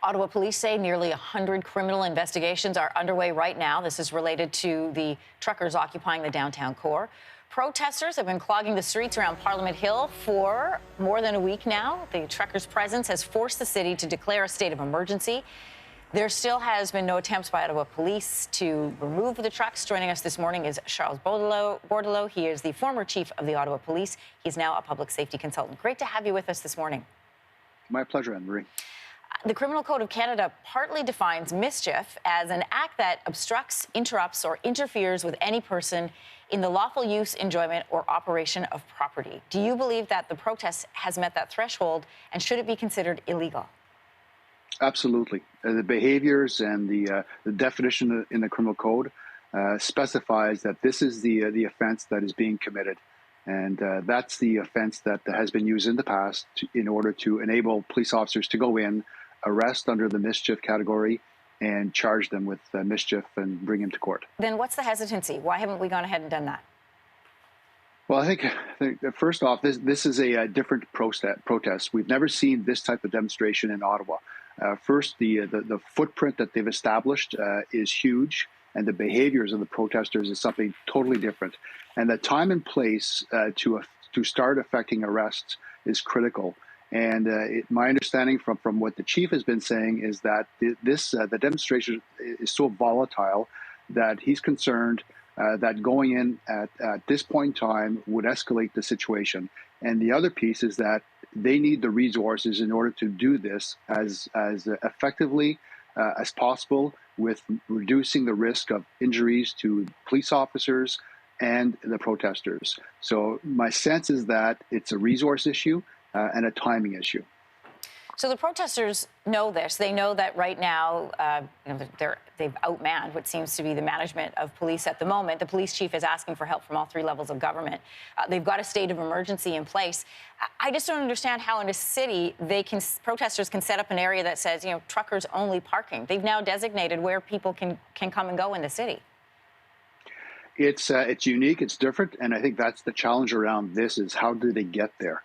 Ottawa police say nearly 100 criminal investigations are underway right now. This is related to the truckers occupying the downtown core. Protesters have been clogging the streets around Parliament Hill for more than a week now. The truckers' presence has forced the city to declare a state of emergency. There still has been no attempts by Ottawa police to remove the trucks. Joining us this morning is Charles Bordelot. He is the former chief of the Ottawa Police. He's now a public safety consultant. Great to have you with us this morning. My pleasure, Anne-Marie. The Criminal Code of Canada partly defines mischief as an act that obstructs, interrupts, or interferes with any person in the lawful use, enjoyment, or operation of property. Do you believe that the protest has met that threshold, and should it be considered illegal? Absolutely. The behaviors and the definition in the Criminal Code specifies that this is the offense that is being committed. And that's the offense that has been used in the past in order to enable police officers to go in, arrest under the mischief category, and charge them with mischief and bring him to court. Then what's the hesitancy? Why haven't we gone ahead and done that? Well, I think that first off, this is a different protest. We've never seen this type of demonstration in Ottawa. First, the footprint that they've established is huge, and the behaviors of the protesters is something totally different. And the time and place to start affecting arrests is critical. And my understanding from what the chief has been saying is that the demonstration is so volatile that he's concerned that going in at this point in time would escalate the situation. And the other piece is that they need the resources in order to do this as effectively as possible, with reducing the risk of injuries to police officers and the protesters. So my sense is that it's a resource issue and a timing issue. So the protesters know this. They know that right now, they've outmanned what seems to be the management of police at the moment. The police chief is asking for help from all three levels of government. They've got a state of emergency in place. I just don't understand how in a city protesters can set up an area that says, truckers only parking. They've now designated where people can come and go in the city. It's unique, it's different, and I think that's the challenge around this is how do they get there?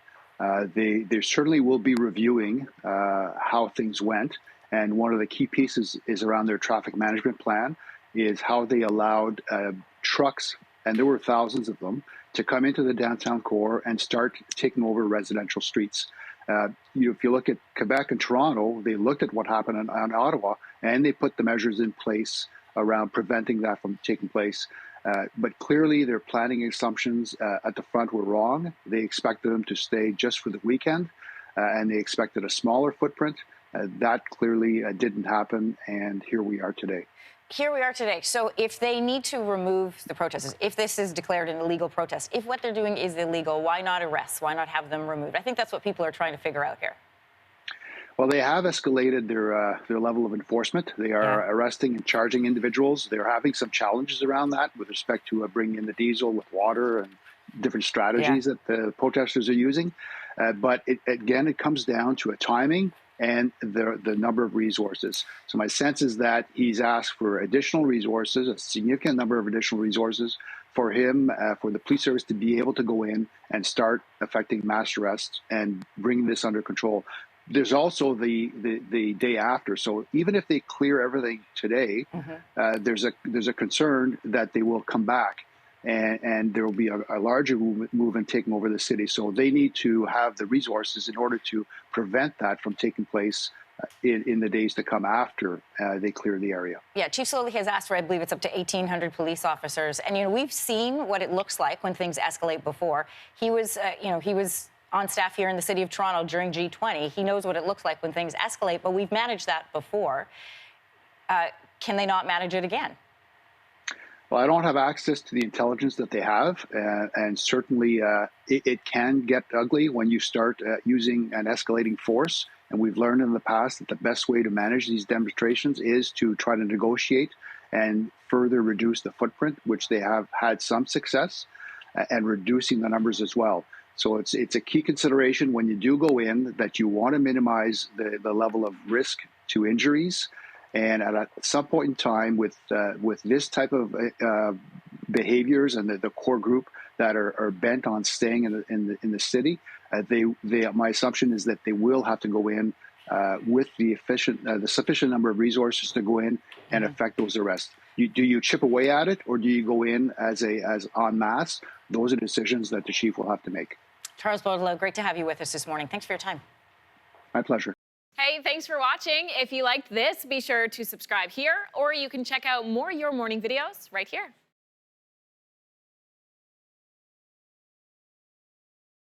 They certainly will be reviewing how things went, and one of the key pieces is around their traffic management plan, is how they allowed trucks, and there were thousands of them, to come into the downtown core and start taking over residential streets. If you look at Quebec and Toronto, they looked at what happened in Ottawa, and they put the measures in place around preventing that from taking place. But clearly, their planning assumptions at the front were wrong. They expected them to stay just for the weekend, and they expected a smaller footprint. That clearly didn't happen, and here we are today. Here we are today. So if they need to remove the protesters, if this is declared an illegal protest, if what they're doing is illegal, why not arrest? Why not have them removed? I think that's what people are trying to figure out here. Well, they have escalated their level of enforcement. They are arresting and charging individuals. They're having some challenges around that with respect to bringing in the diesel with water and different strategies that the protesters are using. But it comes down to a timing and the number of resources. So my sense is that he's asked for additional resources, a significant number of additional resources for him, for the police service to be able to go in and start effecting mass arrests and bring this under control. There's also the day after. So even if they clear everything today, there's a concern that they will come back and there will be a larger movement taking over the city. So they need to have the resources in order to prevent that from taking place in the days to come after they clear the area. Yeah, Chief Slowly has asked for, I believe it's up to 1,800 police officers. And, we've seen what it looks like when things escalate before. He was on staff here in the city of Toronto during G20. He knows what it looks like when things escalate, but we've managed that before. Can they not manage it again? Well, I don't have access to the intelligence that they have, and certainly it can get ugly when you start using an escalating force. And we've learned in the past that the best way to manage these demonstrations is to try to negotiate and further reduce the footprint, which they have had some success, and reducing the numbers as well. So it's a key consideration when you do go in that you want to minimize the level of risk to injuries. And at some point in time, with this type of behaviors and the core group that are bent on staying in the city, my assumption is that they will have to go in with the sufficient number of resources to go in and effect those arrests. Do you chip away at it, or do you go in as en masse? Those are decisions that the chief will have to make. Charles Baudelaire, great to have you with us this morning. Thanks for your time. My pleasure. Hey, thanks for watching. If you liked this, be sure to subscribe here, or you can check out more Your Morning videos right here.